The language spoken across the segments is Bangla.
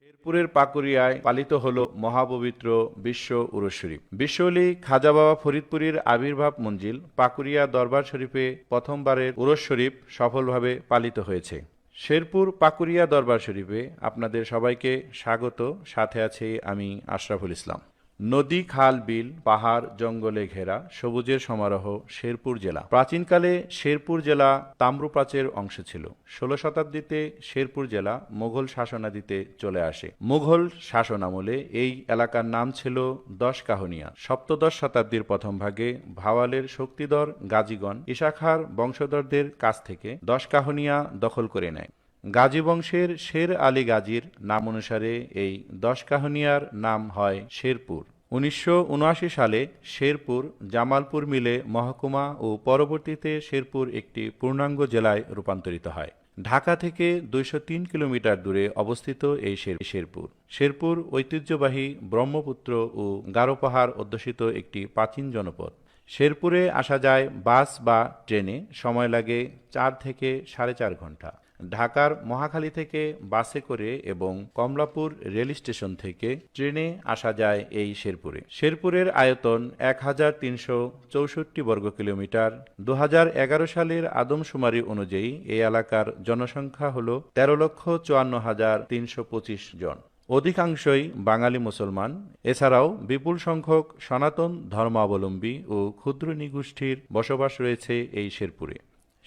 শেরপুরের পাকুড়িয়ায় পালিত হল মহাপবিত্র বিশ্ব উরুস শরীফ। বিশ্বলি খাজা বাবা ফরিদপুরীর আবির্ভাব মঞ্জিল পাকুড়িয়া দরবার শরীফে প্রথমবারের উরুস শরীফ সফলভাবে পালিত হয়েছে। শেরপুর পাকুড়িয়া দরবার শরীফে আপনাদের সবাইকে স্বাগত। সাথে আছি আমি আশরাফুল ইসলাম। নদী, খাল, বিল, পাহাড়, জঙ্গলে ঘেরা সবুজের সমারোহ শেরপুর জেলা। প্রাচীনকালে শেরপুর জেলা তাম্রপ্রাচের অংশ ছিল। 16 শতাব্দীতে শেরপুর জেলা মুঘল শাসনাদিতে চলে আসে। মুঘল শাসনামলে এই এলাকার নাম ছিল দশকাহনিয়া। সপ্তদশ শতাব্দীর প্রথম ভাগে ভাওয়ালের শক্তিধর গাজীগণ ঈশা খাঁর বংশধরদের কাছ থেকে দশকাহনিয়া দখল করে নেয়। গাজী বংশের শের আলী গাজীর নাম অনুসারে এই দশকাহনিয়ার নাম হয় শেরপুর। 1979 সালে শেরপুর জামালপুর মিলে মহকুমা ও পরবর্তীতে শেরপুর একটি পূর্ণাঙ্গ জেলায় রূপান্তরিত হয়। ঢাকা থেকে 203 কিলোমিটার দূরে অবস্থিত এই শেরপুর। শেরপুর ঐতিহ্যবাহী ব্রহ্মপুত্র ও গারো পাহাড় অধ্যুষিত একটি প্রাচীন জনপদ। শেরপুরে আসা যায় বাস বা ট্রেনে, সময় লাগে 4 থেকে 4.5 ঘন্টা। ঢাকার মহাখালী থেকে বাসে করে এবং কমলাপুর রেল স্টেশন থেকে ট্রেনে আসা যায় এই শেরপুরে। শেরপুরের আয়তন 1364 বর্গ কিলোমিটার। 2011 সালের আদমশুমারি অনুযায়ী এই এলাকার জনসংখ্যা হল 13,54,325 জন। অধিকাংশই বাঙালি মুসলমান। এছাড়াও বিপুল সংখ্যক সনাতন ধর্মাবলম্বী ও ক্ষুদ্র নৃগোষ্ঠীর বসবাস রয়েছে এই শেরপুরে।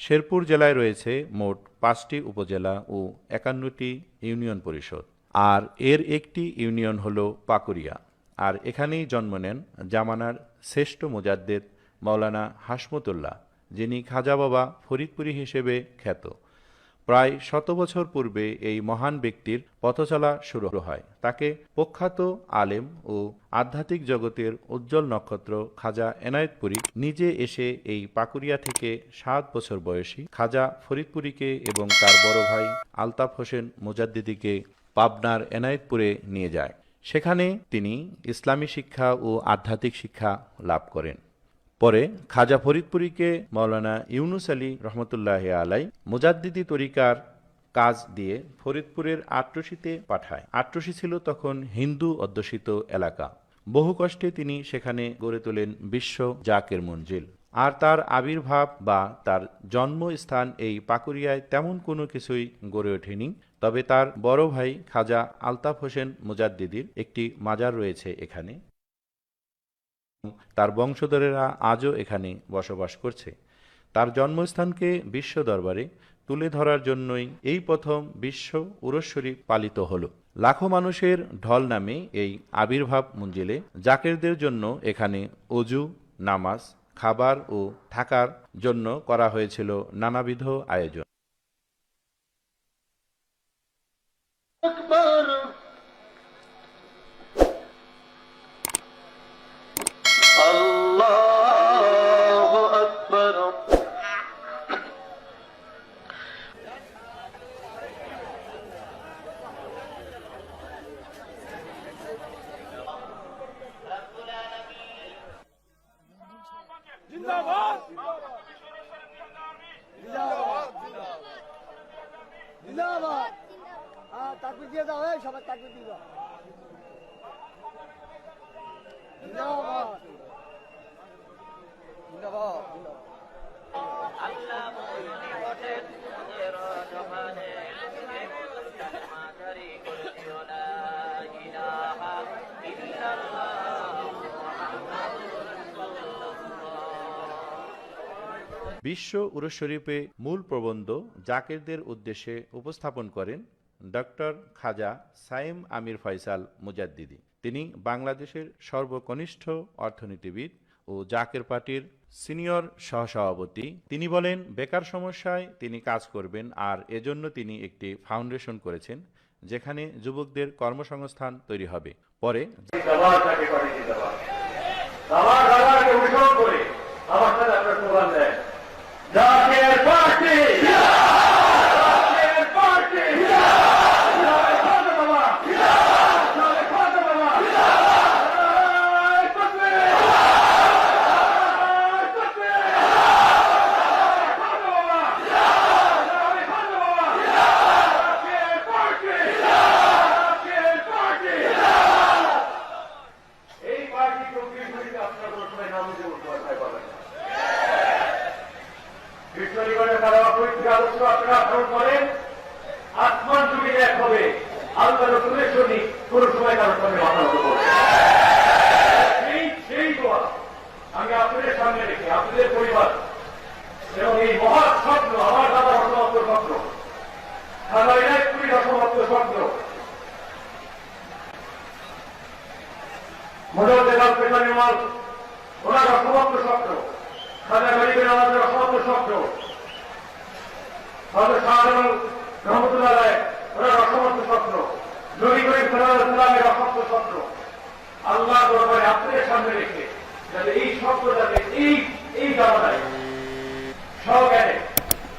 শেরপুর জেলায় রয়েছে মোট 5টি উপজেলা ও 51টি ইউনিয়ন পরিষদ, আর এর একটি ইউনিয়ন হল পাকুড়িয়া। আর এখানেই জন্ম নেন জামানার শ্রেষ্ঠ মুজাদ্দেদ মাওলানা হাশমতুল্লাহ, যিনি খাজা বাবা ফরিদপুরী হিসেবে খ্যাত। প্রায় 100 বছর পূর্বে এই মহান ব্যক্তির পথচলা শুরু হয়। তাকে প্রখ্যাত আলেম ও আধ্যাত্মিক জগতের উজ্জ্বল নক্ষত্র খাজা এনায়েতপুরী নিজে এসে এই পাকুড়িয়া থেকে 7 বছর বয়সী খাজা ফরিদপুরীকে এবং তার বড় ভাই আলতাফ হোসেন মুজাদ্দিদিকে পাবনার এনায়েতপুরে নিয়ে যায়। সেখানে তিনি ইসলামী শিক্ষা ও আধ্যাত্মিক শিক্ষা লাভ করেন। পরে খাজা ফরিদপুরীকে মাওলানা ইউনুস আলী রহমতুল্লাহ আলাই মুজাদ্দিদি তরিকার কাজ দিয়ে ফরিদপুরের আট্রসিতে পাঠায়। আট্রসি ছিল তখন হিন্দু অধ্যুষিত এলাকা। বহু কষ্টে তিনি সেখানে গড়ে তোলেন বিশ্ব জাকের মঞ্জিল। আর তার আবির্ভাব বা তার জন্মস্থান এই পাকুড়িয়ায় তেমন কোনো কিছুই গড়ে ওঠেনি। তবে তার বড় ভাই খাজা আলতাফ হোসেন মুজাদ্দিদির একটি মাজার রয়েছে এখানে। তার বংশধরেরা আজও এখানে বসবাস করছে। তার জন্মস্থানকে বিশ্ব দরবারে তুলে ধরার জন্যই এই প্রথম বিশ্ব উরুস শরীফ পালিত হলো। লাখো মানুষের ঢল নামে এই আবির্ভাব মঞ্জিলে জাকেরদের জন্য এখানে অজু, নামাজ, খাবার ও থাকার জন্য করা হয়েছিল নানাবিধ আয়োজন। জিন্দাবাদ জিন্দাবাদ। তাকবীর দিয়ে দাও, সবাই তাকবীর দিয়ে দাও। জিন্দাবাদ জিন্দাবাদ। বিশ্ব উরুস শরীফে মূল প্রবন্ধ জাকেরদের উদ্দেশ্যে উপস্থাপন করেন ডক্টর খাজা সাইম আমির ফয়সাল মুজাদ্দিদি। তিনি বাংলাদেশের সর্বকনিষ্ঠ অর্থনীতিবিদ ও জাকের পার্টির সিনিয়র সহসভাপতি। তিনি বলেন, বেকার সমস্যায় তিনি কাজ করবেন, আর এজন্য তিনি একটি ফাউন্ডেশন করেছেন যেখানে যুবকদের কর্মসংস্থান তৈরি হবে। পরে জাকের পার্টি জাকের পার্টি আল্লাহ রসুলের সঙ্গে কোন সময় কারোর সঙ্গে মাথা মতো করবে না। সেই দোয়া আমি আপনাদের সামনে রেখে আপনাদের পরিবার এবং এই মহা স্বপ্ন আমার দাদা রসমাত্র স্বপ্ন খাজা ইনায়তপুরী রসমাত্র স্বপ্ন মোজাম্মেল পেশানি মাল ওনার রসমাত্র স্বপ্ন খাজা গরিবের আমাদের রসমাত্র স্বপ্ন হযরত শাহজালাল রহমতুল্লাহ আলাইহি ওনার রসমাত্র স্বপ্ন নবী করিম সাল্লাল্লাহু আলাইহি ওয়াসাল্লামের রসমাত্র স্বপ্ন আল্লাহ দরবারে আপনাদের সামনে রেখে যাতে এই স্বপ্নটাকে এই জামানায় সজ্ঞানে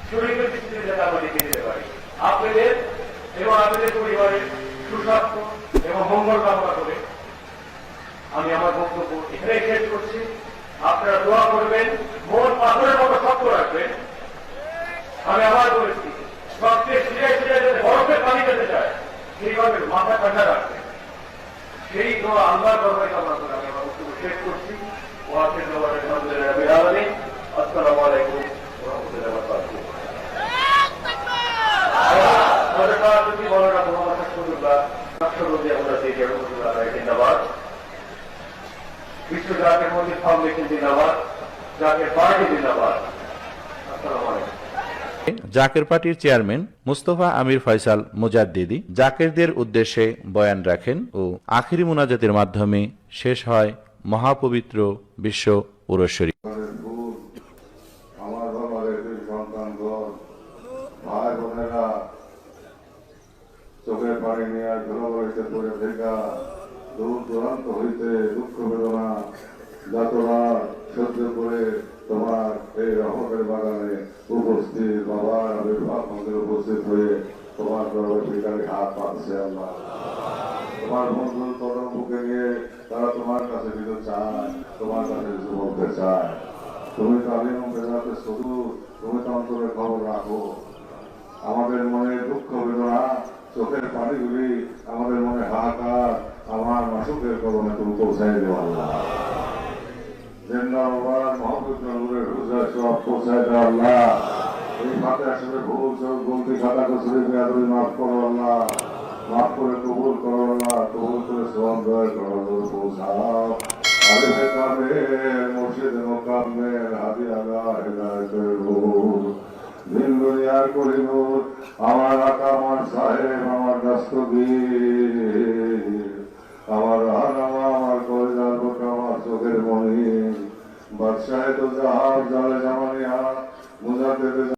শরীরের দৃষ্টিতে যাতে আমরা লিখে দিতে পারি আপনাদের এবং আপনাদের পরিবারের সুস্বাস্থ্য এবং মঙ্গল কামনা করে আমি আমার বক্তব্য এখানেই শেষ করছি। আপনারা দোয়া করবেন, মন পাথরের মতো শক্ত রাখবেন। আমি আবার বলেছি, সবচেয়ে সিরিয়াস যাতে বরফের পানি যেতে চায় সেইভাবে মাথা ঠান্ডা রাখবেন। সেই দোয়া আল্লাহর দরবারে কামনা করে আমি আমার বক্তব্য শেষ করছি। ওয়াকিল দরবারে আলহামদুলিল্লাহ রাব্বিল আলামিন। আসসালামু আলাইকুম ওয়া রাহমাতুল্লাহি ওয়া বারাকাতুহু। যদি বলেন মোহাম্মদ হাসিবুল্লাহ রাষ্ট্রপতি আমরা সেই রহমতুল্লাহ জিন্দাবাদ, বিশ্ব জাতীয় মন্দির ফাউন্ডেশন জিন্দাবাদ, জাতীয় পার্টি জিন্দাবাদ। আসসালামু আলাইকুম। জাকের পার্টির চেয়ারম্যান মুস্তফা আমির ফয়সাল মুজাদ্দিদি জাকেরদের উদ্দেশ্যে বয়ান রাখেন ও আখিরি মুনাজাতের মাধ্যমে শেষ হয় মহাপবিত্র বিশ্ব উরস শরীফ। আমার বাবার দুই সন্তানগণ ভাই বোনেরা চোখের পানি নিয়ে ঘোরাঘুরিতে পড়ে থাকা দূর দূরান্ত হইতে দুঃখ বেদনা যাতনা সহ্য করে তোমার এই রহমতের বাগানে উপস্থিত বাবার আবির্ভাব মন্দিরে উপস্থিত হয়ে তোমার দরবারে হাত পাচ্ছে আল্লাহ। তোমার বন্ধু তরফ বুকে নিয়ে তারা তোমার কাছে কিছু চায়, তোমার কাছে কিছু বলতে চায়। তুমি তো আলিম বেদাতে শুধু তুমি তো অন্তরে খবর রাখো। আমাদের মনে দুঃখ বেদনা চোখের পানিগুলি আমাদের মনে হাহাকার আমার মাসুকের কবনে তুমি পৌঁছাই দেও আল্লাহ। জিন্দাবাদ মহাপুত্র নূরের হুজুর সব পৌঁছাই দেও আল্লাহ। এই ফাতে আসলে ভুল চোখ গলতি খাতা কসুরি বেয়াদবি মাফ করো আল্লাহ। মাফ করে কবুল করো আল্লাহ, কবুল করে সোয়াব দয়া করো পৌঁছাও। আলিফে কামেল মুর্শিদে মোকাম্মেল হাদি আলা হিদায়াতের নূর দিন দুনিয়ার করিনুর আমার আকা আমার সাহেব আমার দস্তগীর আমার রাহনামা আমার কলিজার বুকে আমার চোখের মনি বাদশাহে তো জাহাজ জালে জামানিয়া মুজাদ্দিদে